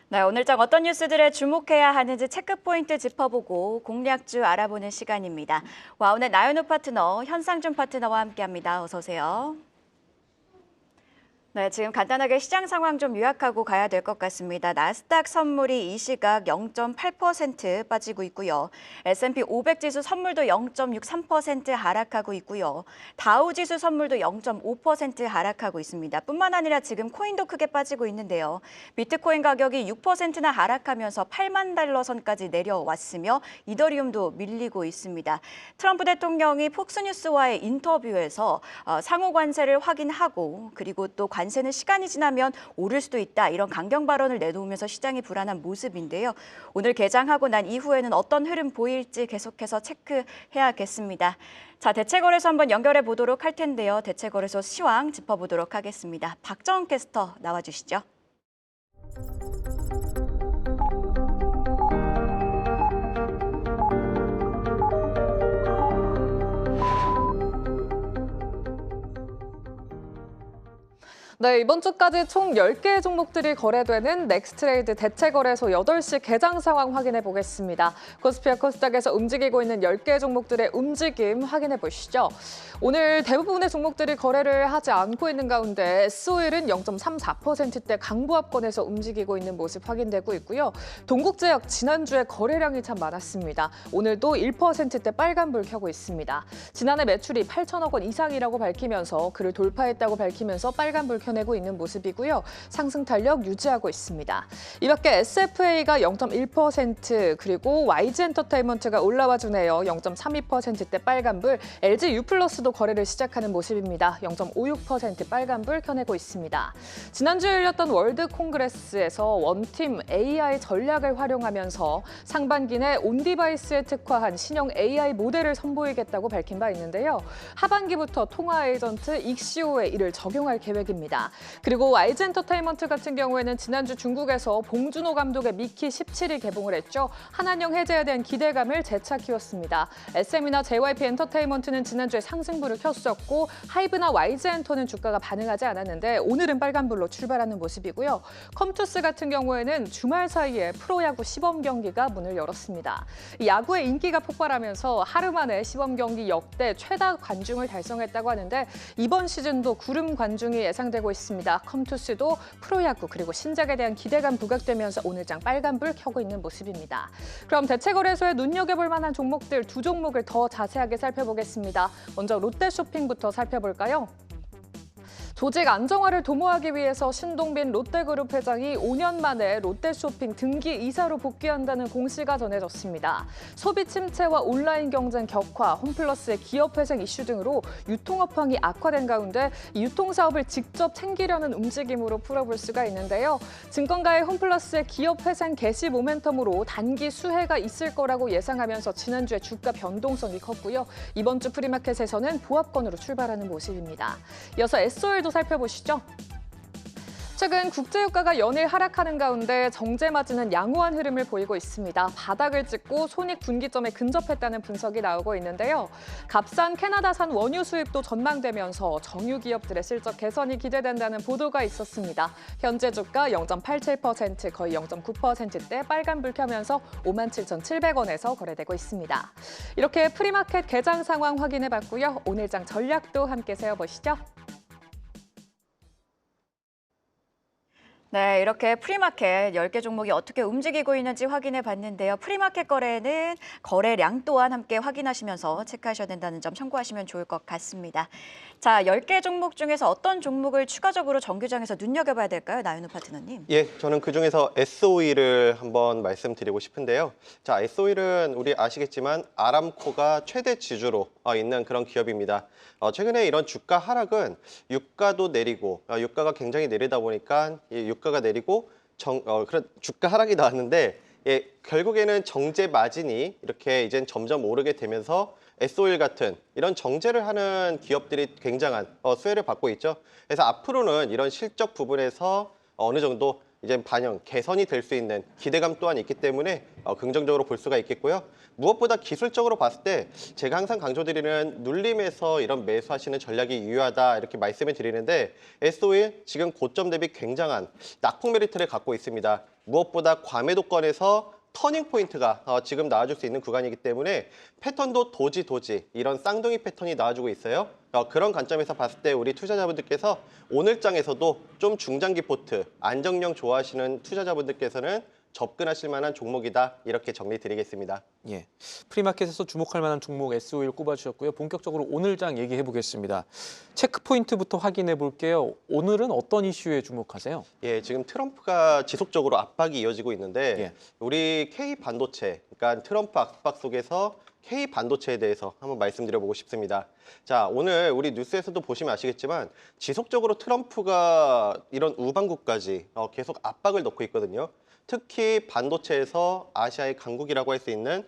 네, 오늘장 어떤 뉴스들에 주목해야 하는지 체크포인트 짚어보고 공략주 알아보는 시간입니다. 오늘 나연우 파트너, 현상준 파트너와 함께합니다. 어서 오세요. 네, 지금 간단하게 시장 상황 좀 요약하고 가야 될 것 같습니다. 나스닥 선물이 이 시각 0.8% 빠지고 있고요. S&P 500 지수 선물도 0.63% 하락하고 있고요. 다우 지수 선물도 0.5% 하락하고 있습니다. 뿐만 아니라 지금 코인도 크게 빠지고 있는데요. 비트코인 가격이 6%나 하락하면서 8만 달러 선까지 내려왔으며 이더리움도 밀리고 있습니다. 트럼프 대통령이 폭스뉴스와의 인터뷰에서 상호 관세를 확인하고 그리고 또 관세는 시간이 지나면 오를 수도 있다. 이런 강경 발언을 내놓으면서 시장이 불안한 모습인데요. 오늘 개장하고 난 이후에는 어떤 흐름 보일지 계속해서 체크해야겠습니다. 자, 대체거래소 한번 연결해 보도록 할 텐데요. 대체거래소 시황 짚어보도록 하겠습니다. 박정은 캐스터 나와주시죠. 네, 이번 주까지 총 10개의 종목들이 거래되는 넥스트레이드 대체거래소 8시 개장 상황 확인해 보겠습니다. 코스피와 코스닥에서 움직이고 있는 10개의 종목들의 움직임 확인해 보시죠. 오늘 대부분의 종목들이 거래를 하지 않고 있는 가운데 S-오일은 0.34%대 강보합권에서 움직이고 있는 모습 확인되고 있고요. 동국제약 지난주에 거래량이 참 많았습니다. 오늘도 1%대 빨간불 켜고 있습니다. 지난해 매출이 8천억 원 이상이라고 밝히면서 그를 돌파했다고 밝히면서 빨간불 켜내고 있는 모습이고요. 상승 탄력 유지하고 있습니다. 이 밖에 SFA가 0.1% 그리고 YG엔터테인먼트가 올라와 주네요. 0.32%대 빨간불, LG U+도 거래를 시작하는 모습입니다. 0.56% 빨간불 켜내고 있습니다. 지난주에 열렸던 월드 콩그레스에서 원팀 AI 전략을 활용하면서 상반기 내 온디바이스에 특화한 신형 AI 모델을 선보이겠다고 밝힌 바 있는데요. 하반기부터 통화 에이전트 익시오에 이를 적용할 계획입니다. 그리고 YG엔터테인먼트 같은 경우에는 지난주 중국에서 봉준호 감독의 미키 17이 개봉을 했죠. 한한령 해제에 대한 기대감을 재차 키웠습니다. SM이나 JYP 엔터테인먼트는 지난주에 상승불을 켰었고 하이브나 YG엔터는 주가가 반응하지 않았는데 오늘은 빨간불로 출발하는 모습이고요. 컴투스 같은 경우에는 주말 사이에 프로야구 시범 경기가 문을 열었습니다. 야구의 인기가 폭발하면서 하루 만에 시범 경기 역대 최다 관중을 달성했다고 하는데 이번 시즌도 구름 관중이 예상되고 있습니다. 컴투스도 프로야구 그리고 신작에 대한 기대감 부각되면서 오늘장 빨간불 켜고 있는 모습입니다. 그럼 대체거래소에 눈여겨볼 만한 종목들 두 종목을 더 자세하게 살펴보겠습니다. 먼저 롯데쇼핑부터 살펴볼까요? 조직 안정화를 도모하기 위해서 신동빈 롯데그룹 회장이 5년 만에 롯데쇼핑 등기 이사로 복귀한다는 공시가 전해졌습니다. 소비 침체와 온라인 경쟁 격화, 홈플러스의 기업회생 이슈 등으로 유통업황이 악화된 가운데 이 유통사업을 직접 챙기려는 움직임으로 풀어볼 수가 있는데요. 증권가의 홈플러스의 기업회생 개시 모멘텀으로 단기 수혜가 있을 거라고 예상하면서 지난주에 주가 변동성이 컸고요. 이번 주 프리마켓에서는 보합권으로 출발하는 모습입니다. 이어서 S-오일도 살펴보시죠. 최근 국제유가가 연일 하락하는 가운데 정제마진은 양호한 흐름을 보이고 있습니다. 바닥을 찍고 손익 분기점에 근접했다는 분석이 나오고 있는데요. 값싼 캐나다산 원유 수입도 전망되면서 정유 기업들의 실적 개선이 기대된다는 보도가 있었습니다. 현재 주가 0.87% 거의 0.9%대 빨간불 켜면서 57,700원에서 거래되고 있습니다. 이렇게 프리마켓 개장 상황 확인해봤고요. 오늘장 전략도 함께 세워보시죠. 네, 이렇게 프리마켓 10개 종목이 어떻게 움직이고 있는지 확인해 봤는데요. 프리마켓 거래는 거래량 또한 함께 확인하시면서 체크하셔야 된다는 점 참고하시면 좋을 것 같습니다. 자, 10개 종목 중에서 어떤 종목을 추가적으로 정규장에서 눈여겨봐야 될까요? 나윤우 파트너님. 예, 저는 그중에서 S-오일을 한번 말씀드리고 싶은데요. 자, S-오일은 우리 아시겠지만 아람코가 최대 지주로 있는 그런 기업입니다. 최근에 이런 주가 하락은 유가도 내리고 유가가 굉장히 내리다 보니까 이 유가가 내리고 그런 주가 하락이 나왔는데 예, 결국에는 정제 마진이 이렇게 이젠 점점 오르게 되면서 S-오일 같은 이런 정제를 하는 기업들이 굉장한 수혜를 받고 있죠. 그래서 앞으로는 이런 실적 부분에서 어느 정도 이제 반영, 개선이 될 수 있는 기대감 또한 있기 때문에 긍정적으로 볼 수가 있겠고요. 무엇보다 기술적으로 봤을 때 제가 항상 강조드리는 눌림에서 이런 매수하시는 전략이 유효하다 이렇게 말씀을 드리는데 S51 지금 고점 대비 굉장한 낙폭 메리트를 갖고 있습니다. 무엇보다 과매도권에서 터닝 포인트가 지금 나와줄 수 있는 구간이기 때문에 패턴도 도지 이런 쌍둥이 패턴이 나와주고 있어요. 그런 관점에서 봤을 때 우리 투자자분들께서 오늘 장에서도 좀 중장기 포트, 안정형 좋아하시는 투자자분들께서는 접근하실 만한 종목이다 이렇게 정리 드리겠습니다. 예, 프리마켓에서 주목할 만한 종목 S51 꼽아주셨고요. 본격적으로 오늘 장 얘기해 보겠습니다. 체크 포인트부터 확인해 볼게요. 오늘은 어떤 이슈에 주목하세요? 예, 지금 트럼프가 지속적으로 압박이 이어지고 있는데 예. 우리 K 반도체, 그러니까 트럼프 압박 속에서 K 반도체에 대해서 한번 말씀드려보고 싶습니다. 자, 오늘 우리 뉴스에서도 보시면 아시겠지만 지속적으로 트럼프가 이런 우방국까지 계속 압박을 넣고 있거든요. 특히 반도체에서 아시아의 강국이라고 할 수 있는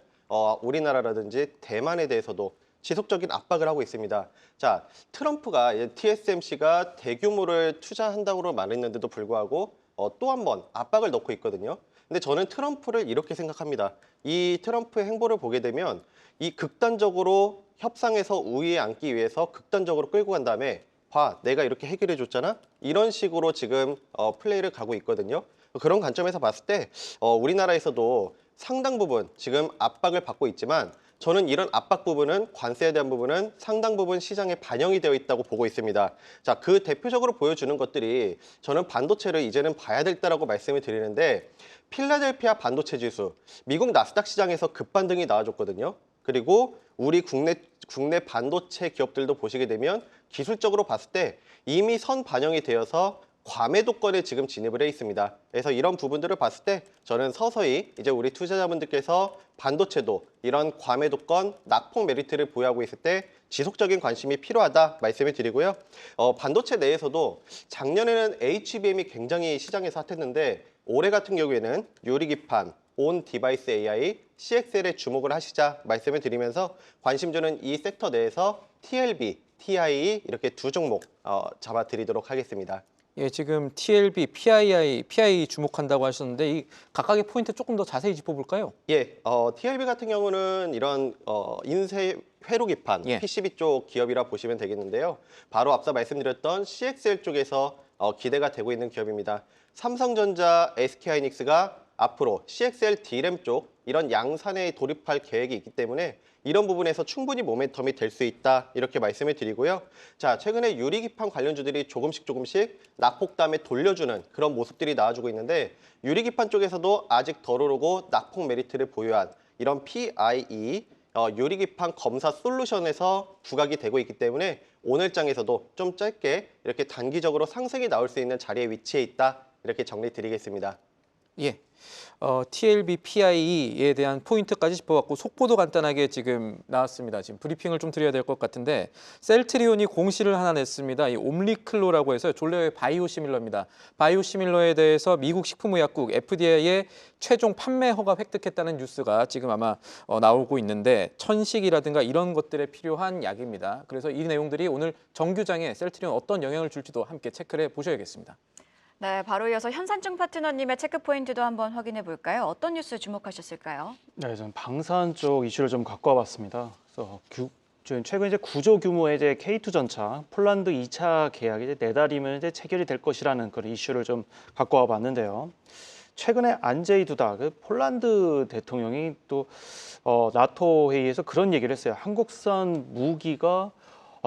우리나라라든지 대만에 대해서도 지속적인 압박을 하고 있습니다. 자, 트럼프가 TSMC가 대규모를 투자한다고 말했는데도 불구하고 또 한 번 압박을 넣고 있거든요. 근데 저는 트럼프를 이렇게 생각합니다. 이 트럼프의 행보를 보게 되면 이 극단적으로 협상에서 우위에 앉기 위해서 극단적으로 끌고 간 다음에 봐, 내가 이렇게 해결해 줬잖아? 이런 식으로 지금 플레이를 가고 있거든요. 그런 관점에서 봤을 때 우리나라에서도 상당 부분 지금 압박을 받고 있지만 저는 이런 압박 부분은 관세에 대한 부분은 상당 부분 시장에 반영이 되어 있다고 보고 있습니다. 자, 그 대표적으로 보여주는 것들이 저는 반도체를 이제는 봐야 될다라고 말씀을 드리는데 필라델피아 반도체 지수, 미국 나스닥 시장에서 급반등이 나와줬거든요. 그리고 우리 국내 반도체 기업들도 보시게 되면 기술적으로 봤을 때 이미 선 반영이 되어서 과매도권에 지금 진입을 해 있습니다. 그래서 이런 부분들을 봤을 때 저는 서서히 이제 우리 투자자분들께서 반도체도 이런 과매도권, 낙폭 메리트를 보유하고 있을 때 지속적인 관심이 필요하다 말씀을 드리고요. 반도체 내에서도 작년에는 HBM이 굉장히 시장에서 핫했는데 올해 같은 경우에는 유리기판, 온 디바이스 AI, CXL에 주목을 하시자 말씀을 드리면서 관심 주는 이 섹터 내에서 TLB, TIE 이렇게 두 종목 잡아드리도록 하겠습니다. 예, 지금 TLB, PI 주목한다고 하셨는데 이 각각의 포인트 조금 더 자세히 짚어볼까요? 예, TLB 같은 경우는 이런 인쇄 회로기판, 예. PCB 쪽 기업이라 보시면 되겠는데요. 바로 앞서 말씀드렸던 CXL 쪽에서 기대가 되고 있는 기업입니다. 삼성전자, SK하이닉스가 앞으로 CXL D램 쪽 이런 양산에 돌입할 계획이 있기 때문에 이런 부분에서 충분히 모멘텀이 될 수 있다 이렇게 말씀을 드리고요. 자, 최근에 유리기판 관련주들이 조금씩 낙폭담에 돌려주는 그런 모습들이 나와주고 있는데 유리기판 쪽에서도 아직 덜 오르고 낙폭 메리트를 보유한 이런 PIE 유리기판 검사 솔루션에서 부각이 되고 있기 때문에 오늘 장에서도 좀 짧게 이렇게 단기적으로 상승이 나올 수 있는 자리에 위치해 있다 이렇게 정리 드리겠습니다. 예, TLB, PIE에 대한 포인트까지 짚어봤고 속보도 간단하게 지금 나왔습니다. 지금 브리핑을 좀 드려야 될 것 같은데 셀트리온이 공시를 하나 냈습니다. 이 옴리클로라고 해서 졸레의 바이오시밀러입니다. 바이오시밀러에 대해서 미국 식품의약국 FDA의 최종 판매 허가 획득했다는 뉴스가 지금 아마 나오고 있는데 천식이라든가 이런 것들에 필요한 약입니다. 그래서 이 내용들이 오늘 정규장에 셀트리온 어떤 영향을 줄지도 함께 체크를 해보셔야겠습니다. 네, 바로 이어서 현산증 파트너님의 체크 포인트도 한번 확인해 볼까요? 어떤 뉴스 주목하셨을까요? 네, 저는 방산 쪽 이슈를 좀 갖고 와봤습니다. 그래서 최근 이제 구조 규모의 이제 K2 전차 폴란드 2차 계약이 이제 내달이면 이제 체결이 될 것이라는 그런 이슈를 좀 갖고 와봤는데요. 최근에 안제이 두다 그 폴란드 대통령이 또 나토 회의에서 그런 얘기를 했어요. 한국산 무기가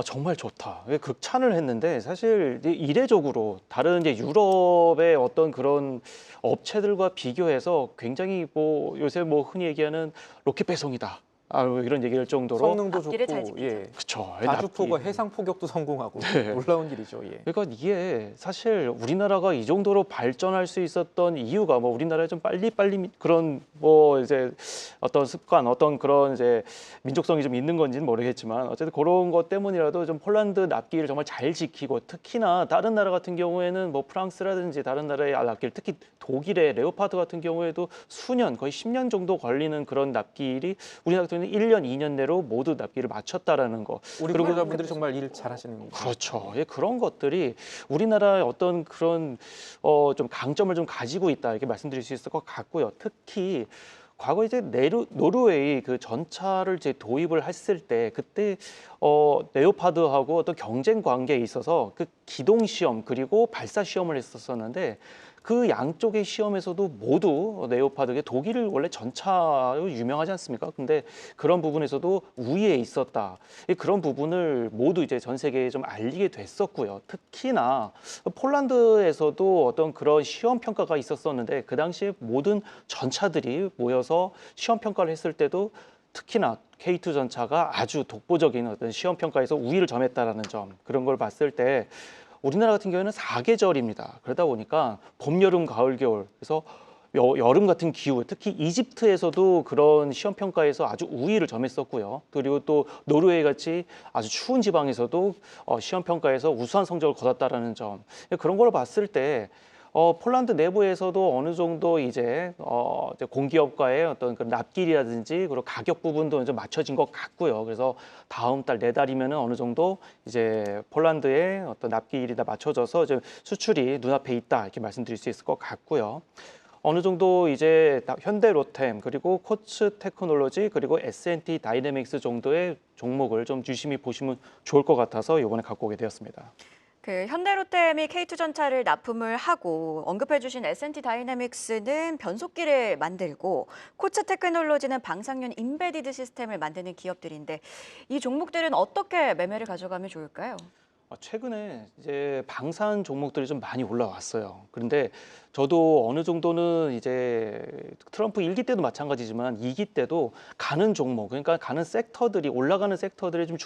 정말 좋다. 극찬을 했는데 사실 이례적으로 다른 이제 유럽의 어떤 그런 업체들과 비교해서 굉장히 요새 흔히 얘기하는 로켓 배송이다. 이런 얘기를 정도로 성능도 앞뒤를 잘 좋고, 지키죠. 예. 그쵸. 다주포가 해상 포격도 성공하고 네. 놀라운 일이죠. 예. 그러니까 이게 사실 우리나라가 이 정도로 발전할 수 있었던 이유가 우리나라에 좀 빨리 그런 이제 어떤 습관, 어떤 그런 이제 민족성이 좀 있는 건지는 모르겠지만 어쨌든 그런 것 때문이라도 좀 폴란드 납기를 정말 잘 지키고 특히나 다른 나라 같은 경우에는 프랑스라든지 다른 나라의 납기를 특히 독일의 레오파드 같은 경우에도 수년 거의 10년 정도 걸리는 그런 납기일이 우리나라 같은 경우는 경우에는 1년, 2년 내로 모두 납기를 마쳤다라는 거. 우리 그리고 근로자분들이 정말 일 잘하시는 거죠. 그렇죠. 예, 그런 것들이 우리나라의 어떤 그런 좀 강점을 좀 가지고 있다 이렇게 말씀드릴 수 있을 것 같고요. 특히 과거 이제 노르웨이 그 전차를 이제 도입을 했을 때 그때 레오파드하고 어떤 경쟁 관계에 있어서 그 기동 시험 그리고 발사 시험을 했었었는데 그 양쪽의 시험에서도 모두 레오파드가 독일 원래 전차로 유명하지 않습니까? 근데 그런 부분에서도 우위에 있었다. 그런 부분을 모두 이제 전 세계에 좀 알리게 됐었고요. 특히나 폴란드에서도 어떤 그런 시험 평가가 있었었는데 그 당시에 모든 전차들이 모여서 시험 평가를 했을 때도 특히나 K2 전차가 아주 독보적인 어떤 시험 평가에서 우위를 점했다라는 점 그런 걸 봤을 때 우리나라 같은 경우에는 4계절입니다. 그러다 보니까 봄, 여름, 가을, 겨울 그래서 여름 같은 기후, 특히 이집트에서도 그런 시험 평가에서 아주 우위를 점했었고요. 그리고 또 노르웨이 같이 아주 추운 지방에서도 시험 평가에서 우수한 성적을 거뒀다라는 점 그런 걸 봤을 때 폴란드 내부에서도 어느 정도 이제 공기업과의 어떤 그 납기이라든지 그리고 가격 부분도 좀 맞춰진 것 같고요. 그래서 다음 달 내달이면은 어느 정도 이제 폴란드의 어떤 납기일이 다 맞춰져서 이제 수출이 눈앞에 있다 이렇게 말씀드릴 수 있을 것 같고요. 어느 정도 이제 현대 로템 그리고 코츠 테크놀로지 그리고 S&T 다이내믹스 정도의 종목을 좀 유심히 보시면 좋을 것 같아서 이번에 갖고 오게 되었습니다. 그 현대로템이 K2 전차를 납품을 하고 언급해주신 S&T 다이내믹스는 변속기를 만들고 코츠 테크놀로지는 방사능 인베디드 시스템을 만드는 기업들인데 이 종목들은 어떻게 매매를 가져가면 좋을까요? 최근에 이제 방산 종목들이 좀 많이 올라왔어요. 그런데 저도 어느 정도는 이제 트럼프 1기 때도 마찬가지지만 2기 때도 가는 종목, 그러니까 가는 섹터들이 올라가는 섹터들에 좀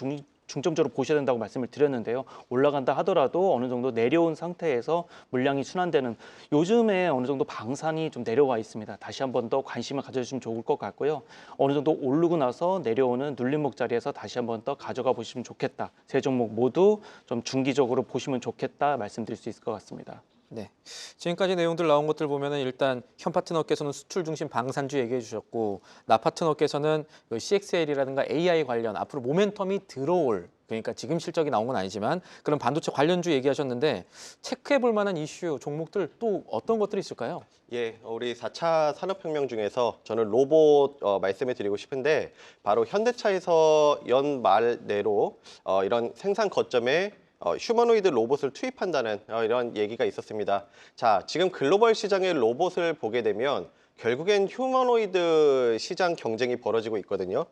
중점적으로 보셔야 된다고 말씀을 드렸는데요. 올라간다 하더라도 어느 정도 내려온 상태에서 물량이 순환되는 요즘에 어느 정도 방산이 좀 내려와 있습니다. 다시 한 번 더 관심을 가져주시면 좋을 것 같고요. 어느 정도 오르고 나서 내려오는 눌림목 자리에서 다시 한 번 더 가져가 보시면 좋겠다. 세 종목 모두 좀 중기적으로 보시면 좋겠다 말씀드릴 수 있을 것 같습니다. 네, 지금까지 내용들 나온 것들 보면은 일단 현 파트너께서는 수출 중심 방산주 얘기해 주셨고 나 파트너께서는 그 CXL이라든가 AI 관련 앞으로 모멘텀이 들어올 그러니까 지금 실적이 나온 건 아니지만 그런 반도체 관련주 얘기하셨는데 체크해 볼 만한 이슈 종목들 또 어떤 것들이 있을까요? 예, 우리 4차 산업혁명 중에서 저는 로봇 말씀해 드리고 싶은데 바로 현대차에서 연말 내로 이런 생산 거점에 휴머노이드 로봇을 투입한다는 이런 얘기가 있었습니다. 자, 지금 글로벌 시장의 로봇을 보게 되면 결국엔 휴머노이드 시장 경쟁이 벌어지고 있거든요.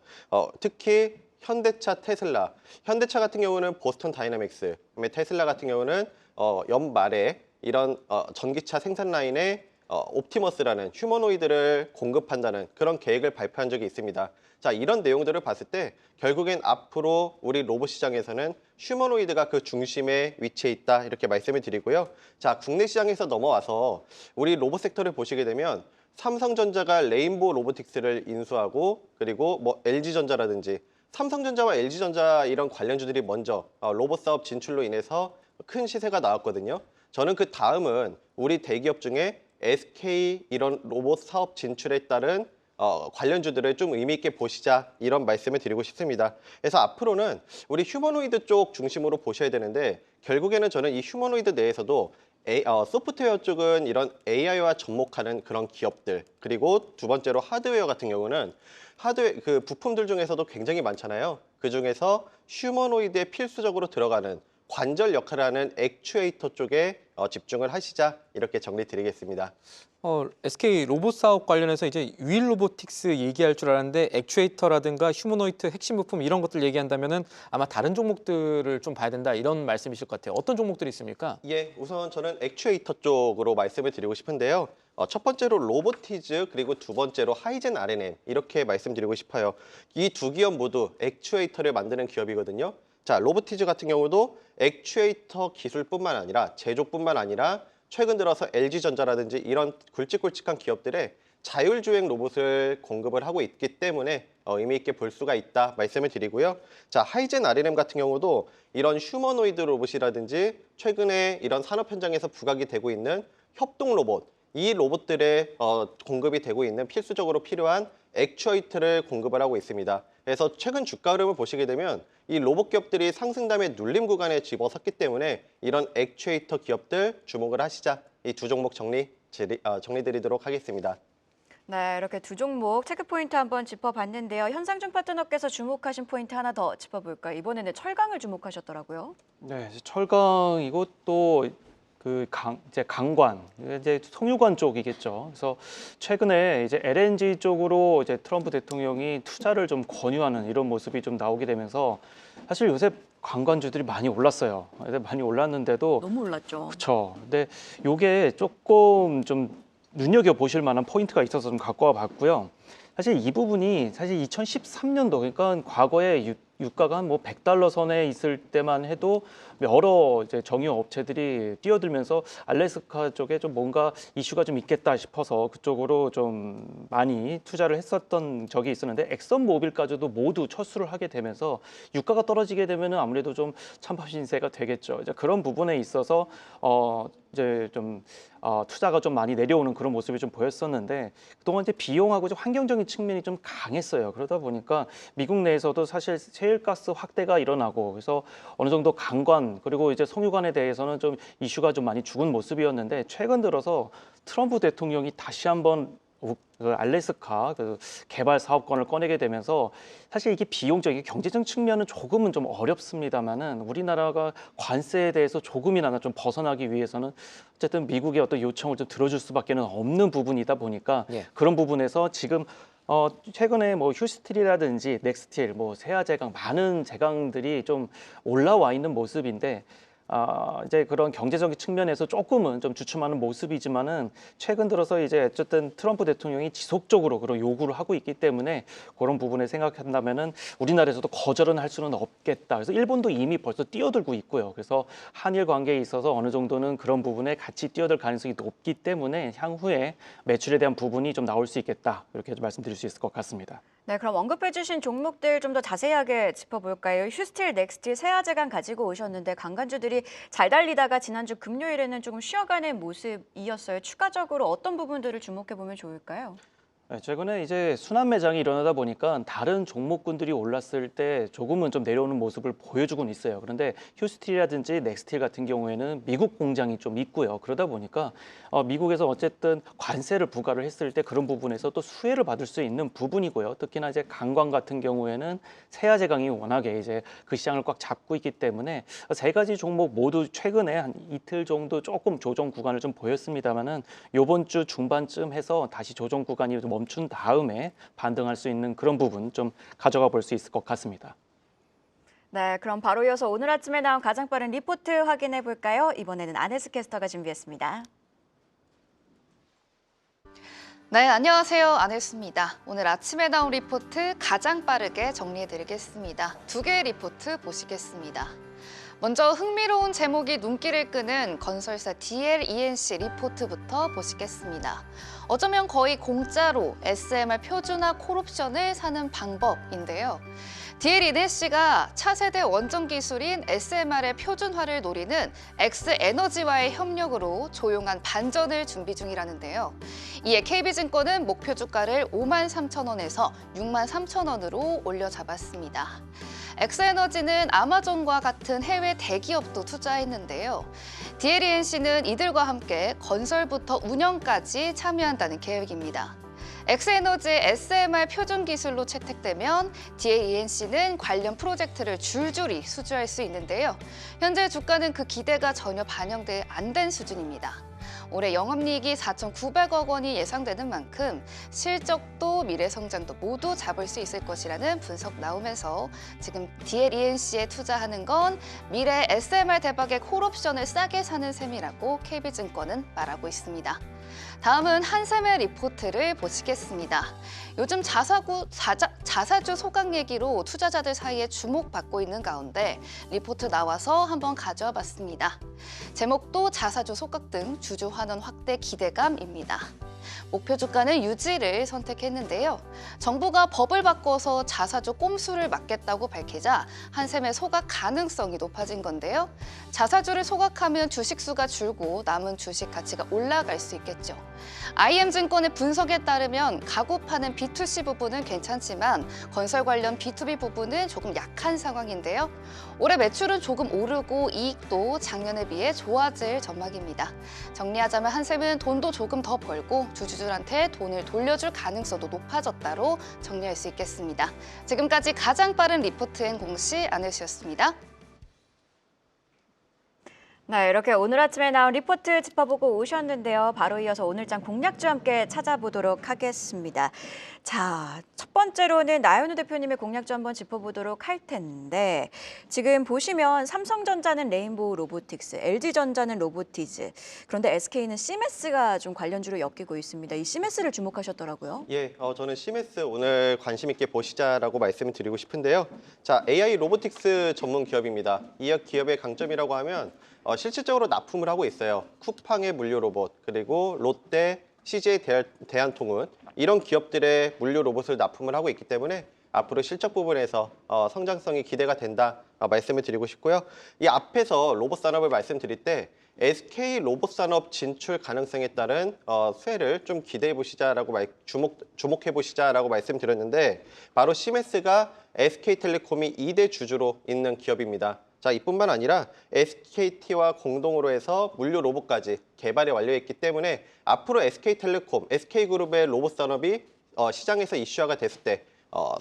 특히 현대차, 테슬라. 현대차 같은 경우는 보스턴 다이내믹스, 그다음에 테슬라 같은 경우는 연말에 이런 전기차 생산 라인에 옵티머스라는 휴머노이드를 공급한다는 그런 계획을 발표한 적이 있습니다. 자, 이런 내용들을 봤을 때 결국엔 앞으로 우리 로봇 시장에서는 휴머노이드가 그 중심에 위치해 있다 이렇게 말씀을 드리고요. 자, 국내 시장에서 넘어와서 우리 로봇 섹터를 보시게 되면 삼성전자가 레인보우 로보틱스를 인수하고 그리고 뭐 LG전자라든지 삼성전자와 LG전자 이런 관련주들이 먼저 로봇 사업 진출로 인해서 큰 시세가 나왔거든요. 저는 그 다음은 우리 대기업 중에 SK 이런 로봇 사업 진출에 따른 관련주들을 좀 의미 있게 보시자 이런 말씀을 드리고 싶습니다. 그래서 앞으로는 우리 휴머노이드 쪽 중심으로 보셔야 되는데 결국에는 저는 이 휴머노이드 내에서도 소프트웨어 쪽은 이런 AI와 접목하는 그런 기업들 그리고 두 번째로 하드웨어 같은 경우는 하드웨어 그 부품들 중에서도 굉장히 많잖아요. 그 중에서 휴머노이드에 필수적으로 들어가는 관절 역할을 하는 액추에이터 쪽에 집중을 하시자 이렇게 정리 드리겠습니다. SK 로봇 사업 관련해서 이제 윌 로보틱스 얘기할 줄 알았는데 액추에이터라든가 휴머노이드 핵심 부품 이런 것들 얘기한다면은 아마 다른 종목들을 좀 봐야 된다 이런 말씀이실 것 같아요. 어떤 종목들이 있습니까? 예, 우선 저는 액추에이터 쪽으로 말씀을 드리고 싶은데요. 첫 번째로 로보티즈 그리고 두 번째로 하이젠 R&M 이렇게 말씀드리고 싶어요. 이 두 기업 모두 액추에이터를 만드는 기업이거든요. 자, 로보티즈 같은 경우도 액추에이터 기술뿐만 아니라 제조뿐만 아니라 최근 들어서 LG전자라든지 이런 굵직굵직한 기업들의 자율주행 로봇을 공급을 하고 있기 때문에 의미 있게 볼 수가 있다 말씀을 드리고요. 자, 하이젠 R&M 같은 경우도 이런 휴머노이드 로봇이라든지 최근에 이런 산업 현장에서 부각이 되고 있는 협동 로봇 이 로봇들의 공급이 되고 있는 필수적으로 필요한 액추에이터를 공급을 하고 있습니다. 그래서 최근 주가 흐름을 보시게 되면 이 로봇 기업들이 상승 다음에 눌림 구간에 집어섰기 때문에 이런 액추에이터 기업들 주목을 하시자 이 두 종목 정리드리도록 하겠습니다. 네, 이렇게 두 종목 체크 포인트 한번 짚어봤는데요. 현상중 파트너께서 주목하신 포인트 하나 더 짚어볼까요? 이번에는 철강을 주목하셨더라고요. 네, 철강 이것도 이제 강관, 이제 송유관 쪽이겠죠. 그래서 최근에 이제 LNG 쪽으로 이제 트럼프 대통령이 투자를 좀 권유하는 이런 모습이 좀 나오게 되면서 사실 요새 관광주들이 많이 올랐어요. 많이 올랐는데도 너무 올랐죠. 그렇죠. 근데 요게 조금 좀 눈여겨 보실 만한 포인트가 있어서 좀 갖고 와 봤고요. 사실 이 부분이 사실 2013년도 그러니까 과거에 유가가 한 뭐 $100 선에 있을 때만 해도 여러 이제 정유 업체들이 뛰어들면서 알래스카 쪽에 좀 뭔가 이슈가 좀 있겠다 싶어서 그쪽으로 좀 많이 투자를 했었던 적이 있었는데 엑선 모빌까지도 모두 철수를 하게 되면서 유가가 떨어지게 되면은 아무래도 좀 찬밥 신세가 되겠죠. 이제 그런 부분에 있어서 이제 좀 투자가 좀 많이 내려오는 그런 모습이 좀 보였었는데 그동안 이제 비용하고 좀 환경적인 측면이 좀 강했어요. 그러다 보니까 미국 내에서도 사실 셰일가스 확대가 일어나고 그래서 어느 정도 강관 그리고 이제 송유관에 대해서는 좀 이슈가 좀 많이 죽은 모습이었는데 최근 들어서 트럼프 대통령이 다시 한번 그 알래스카 그 개발 사업권을 꺼내게 되면서 사실 이게 비용적인 경제적 측면은 조금은 좀 어렵습니다만은 우리나라가 관세에 대해서 조금이나마 좀 벗어나기 위해서는 어쨌든 미국의 어떤 요청을 좀 들어줄 수밖에는 없는 부분이다 보니까 그런 부분에서 지금 최근에 뭐 휴스틸이라든지 넥스틸, 뭐 세아제강 많은 제강들이 좀 올라와 있는 모습인데 이제 그런 경제적인 측면에서 조금은 좀 주춤하는 모습이지만은 최근 들어서 이제 어쨌든 트럼프 대통령이 지속적으로 그런 요구를 하고 있기 때문에 그런 부분에 생각한다면은 우리나라에서도 거절은 할 수는 없겠다. 그래서 일본도 이미 벌써 뛰어들고 있고요. 그래서 한일 관계에 있어서 어느 정도는 그런 부분에 같이 뛰어들 가능성이 높기 때문에 향후에 매출에 대한 부분이 좀 나올 수 있겠다. 이렇게 좀 말씀드릴 수 있을 것 같습니다. 네, 그럼 언급해주신 종목들 좀 더 자세하게 짚어볼까요? 휴스틸, 넥스틸, 세아제강 가지고 오셨는데 강간주들이 잘 달리다가 지난주 금요일에는 조금 쉬어가는 모습이었어요. 추가적으로 어떤 부분들을 주목해보면 좋을까요? 네, 최근에 이제 순환 매장이 일어나다 보니까 다른 종목군들이 올랐을 때 조금은 좀 내려오는 모습을 보여주고는 있어요. 그런데 휴스틸이라든지 넥스틸 같은 경우에는 미국 공장이 좀 있고요. 그러다 보니까 미국에서 어쨌든 관세를 부과를 했을 때 그런 부분에서 또 수혜를 받을 수 있는 부분이고요. 특히나 이제 강광 같은 경우에는 세아제강이 워낙에 이제 그 시장을 꽉 잡고 있기 때문에 세 가지 종목 모두 최근에 한 이틀 정도 조금 조정 구간을 좀 보였습니다만은 이번 주 중반쯤 해서 다시 조정 구간이 좀 멈춘 다음에 반등할 수 있는 그런 부분 좀 가져가 볼 수 있을 것 같습니다. 네, 그럼 바로 이어서 오늘 아침에 나온 가장 빠른 리포트 확인해 볼까요? 이번에는 안혜수 캐스터가 준비했습니다. 네, 안녕하세요. 안혜수입니다. 오늘 아침에 나온 리포트 가장 빠르게 정리해드리겠습니다. 두 개의 리포트 보시겠습니다. 먼저 흥미로운 제목이 눈길을 끄는 건설사 DLENC 리포트부터 보시겠습니다. 어쩌면 거의 공짜로 SMR 표준화 콜옵션을 사는 방법인데요. DLENC가 차세대 원전 기술인 SMR의 표준화를 노리는 X에너지와의 협력으로 조용한 반전을 준비 중이라는데요. 이에 KB증권은 목표 주가를 53,000원에서 63,000원으로 올려 잡았습니다. 엑스에너지는 아마존과 같은 해외 대기업도 투자했는데요. DLENC는 이들과 함께 건설부터 운영까지 참여한다는 계획입니다. 엑스에너지의 SMR 표준 기술로 채택되면 DLENC는 관련 프로젝트를 줄줄이 수주할 수 있는데요. 현재 주가는 그 기대가 전혀 반영돼 안 된 수준입니다. 올해 영업이익이 4,900억 원이 예상되는 만큼 실적도 미래 성장도 모두 잡을 수 있을 것이라는 분석 나오면서 지금 DLENC에 투자하는 건 미래 SMR 대박의 콜옵션을 싸게 사는 셈이라고 KB증권은 말하고 있습니다. 다음은 한샘의 리포트를 보시겠습니다. 요즘 자사주 소강 얘기로 투자자들 사이에 주목받고 있는 가운데 리포트 나와서 한번 가져와 봤습니다. 제목도 자사주 소각 등 주주 환원 확대 기대감입니다. 목표 주가는 유지를 선택했는데요. 정부가 법을 바꿔서 자사주 꼼수를 막겠다고 밝히자 한샘의 소각 가능성이 높아진 건데요. 자사주를 소각하면 주식 수가 줄고 남은 주식 가치가 올라갈 수 있겠죠. IM증권의 분석에 따르면 가구 파는 B2C 부분은 괜찮지만 건설 관련 B2B 부분은 조금 약한 상황인데요. 올해 매출은 조금 오르고 이익도 작년에 비해 좋아질 전망입니다. 정리하자면 한샘은 돈도 조금 더 벌고 주주들한테 돈을 돌려줄 가능성도 높아졌다로 정리할 수 있겠습니다. 지금까지 가장 빠른 리포트앤 공시 안혜수였습니다. 네, 이렇게 오늘 아침에 나온 리포트 짚어보고 오셨는데요. 바로 이어서 오늘장 공략주 함께 찾아보도록 하겠습니다. 자, 첫 번째로는 나연우 대표님의 공략주 한번 짚어보도록 할 텐데 지금 보시면 삼성전자는 레인보우 로보틱스, LG전자는 로보티즈, 그런데 SK는 시메스가 좀 관련주로 엮이고 있습니다. 이 시메스를 주목하셨더라고요. 예, 저는 시메스 오늘 관심 있게 보시자라고 말씀을 드리고 싶은데요. 자, AI 로보틱스 전문 기업입니다. 이 기업의 강점이라고 하면 실질적으로 납품을 하고 있어요. 쿠팡의 물류 로봇, 그리고 롯데, CJ 대한통운 이런 기업들의 물류 로봇을 납품을 하고 있기 때문에 앞으로 실적 부분에서 성장성이 기대가 된다 말씀을 드리고 싶고요. 이 앞에서 로봇 산업을 말씀드릴 때 SK 로봇 산업 진출 가능성에 따른 수혜를 좀 기대해 보시자라고 주목해 보시자라고 말씀드렸는데 바로 시메스가 SK텔레콤이 2대 주주로 있는 기업입니다. 자, 이뿐만 아니라 SKT와 공동으로 해서 물류 로봇까지 개발이 완료했기 때문에 앞으로 SK텔레콤, SK그룹의 로봇 산업이 시장에서 이슈화가 됐을 때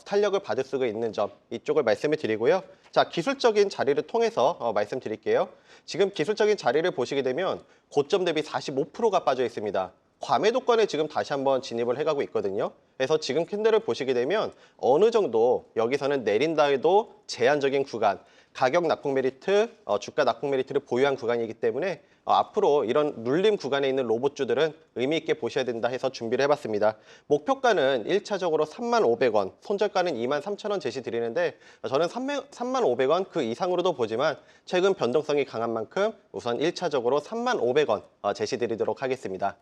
탄력을 받을 수가 있는 점 이쪽을 말씀을 드리고요. 자, 기술적인 자리를 통해서 말씀드릴게요. 지금 기술적인 자리를 보시게 되면 고점 대비 45%가 빠져 있습니다. 과매도권에 지금 다시 한번 진입을 해가고 있거든요. 그래서 지금 캔들을 보시게 되면 어느 정도 여기서는 내린다 해도 제한적인 구간, 가격 낙폭 메리트, 주가 낙폭 메리트를 보유한 구간이기 때문에 앞으로 이런 눌림 구간에 있는 로봇주들은 의미 있게 보셔야 된다 해서 준비를 해봤습니다. 목표가는 1차적으로 35,000원, 손절가는 23,000원 제시 드리는데 저는 35,000원 그 이상으로도 보지만 최근 변동성이 강한 만큼 우선 1차적으로 35,000원 제시 드리도록 하겠습니다.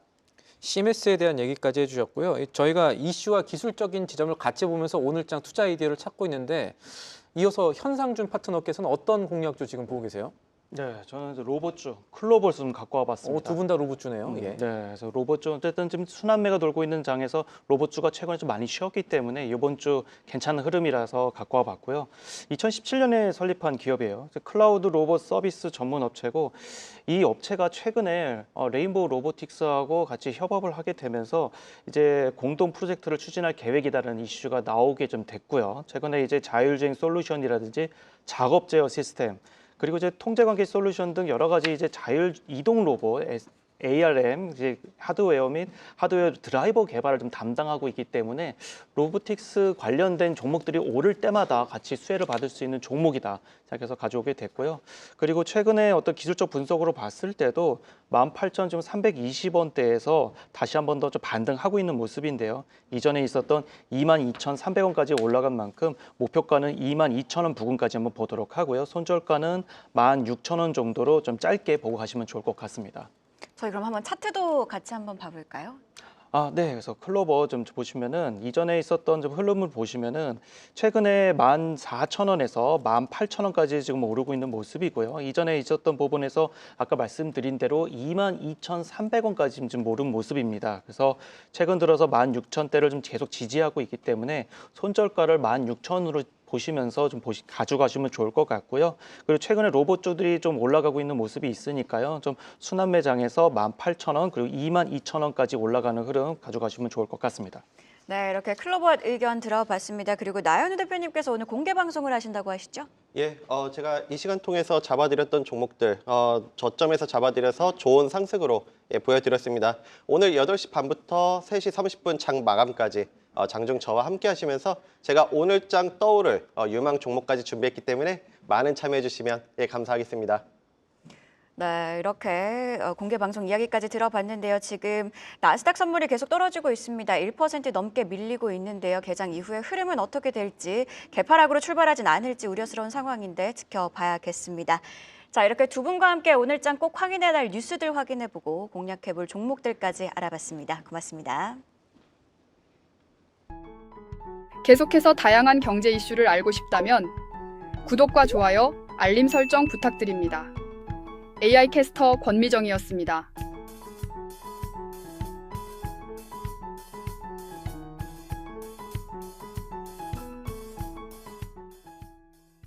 시메스에 대한 얘기까지 해주셨고요. 저희가 이슈와 기술적인 지점을 같이 보면서 오늘장 투자 아이디어를 찾고 있는데 이어서 현상준 파트너께서는 어떤 공략주 지금 보고 계세요? 네, 저는 이제 로봇주, 클로벌 좀 갖고 와봤습니다. 두 분 다 로봇주네요. 예. 네, 그래서 로봇주 어쨌든 지금 순환매가 돌고 있는 장에서 로봇주가 최근에 좀 많이 쉬었기 때문에 이번 주 괜찮은 흐름이라서 갖고 와봤고요. 2017년에 설립한 기업이에요. 클라우드 로봇 서비스 전문 업체고 이 업체가 최근에 레인보우 로보틱스하고 같이 협업을 하게 되면서 이제 공동 프로젝트를 추진할 계획이다라는 이슈가 나오게 좀 됐고요. 최근에 이제 자율주행 솔루션이라든지 작업 제어 시스템 그리고 이제 통제관계 솔루션 등 여러 가지 이제 자율 이동 로봇, ARM, 이제 하드웨어 및 하드웨어 드라이버 개발을 좀 담당하고 있기 때문에 로보틱스 관련된 종목들이 오를 때마다 같이 수혜를 받을 수 있는 종목이다. 그래서 가져오게 됐고요. 그리고 최근에 어떤 기술적 분석으로 봤을 때도 18,320원대에서 다시 한 번 더 좀 반등하고 있는 모습인데요. 이전에 있었던 22,300원까지 올라간 만큼 목표가는 22,000원 부근까지 한번 보도록 하고요. 손절가는 16,000원 정도로 좀 짧게 보고 가시면 좋을 것 같습니다. 저희 그럼 한번 차트도 같이 한번 봐볼까요? 네. 그래서 클로버 좀 보시면은 이전에 있었던 좀 흐름을 보시면은 최근에 14,000원에서 18,000원까지 지금 오르고 있는 모습이고요. 이전에 있었던 부분에서 아까 말씀드린 대로 22,300원까지 지금 오른 모습입니다. 그래서 최근 들어서 16,000대를 좀 계속 지지하고 있기 때문에 손절가를 16,000원으로 보시면서 좀 가져가시면 좋을 것 같고요. 그리고 최근에 로봇주들이 좀 올라가고 있는 모습이 있으니까요. 좀 순환매장에서 18,000원 그리고 22,000원까지 올라가는 흐름 가져가시면 좋을 것 같습니다. 네, 이렇게 클로버 의견 들어봤습니다. 그리고 나연우 대표님께서 오늘 공개 방송을 하신다고 하시죠? 예, 제가 이 시간 통해서 잡아드렸던 종목들 저점에서 잡아드려서 좋은 상승으로 보여드렸습니다. 오늘 8시 반부터 3시 30분 장 마감까지 장중 저와 함께 하시면서 제가 오늘 장 떠오를 유망 종목까지 준비했기 때문에 많은 참여해 주시면 감사하겠습니다. 네, 이렇게 공개 방송 이야기까지 들어봤는데요. 지금 나스닥 선물이 계속 떨어지고 있습니다. 1% 넘게 밀리고 있는데요. 개장 이후에 흐름은 어떻게 될지, 개파락으로 출발하진 않을지 우려스러운 상황인데 지켜봐야겠습니다. 자, 이렇게 두 분과 함께 오늘장 꼭 확인해야 할 뉴스들 확인해보고 공략해볼 종목들까지 알아봤습니다. 고맙습니다. 계속해서 다양한 경제 이슈를 알고 싶다면 구독과 좋아요, 알림 설정 부탁드립니다. AI 캐스터 권미정이었습니다.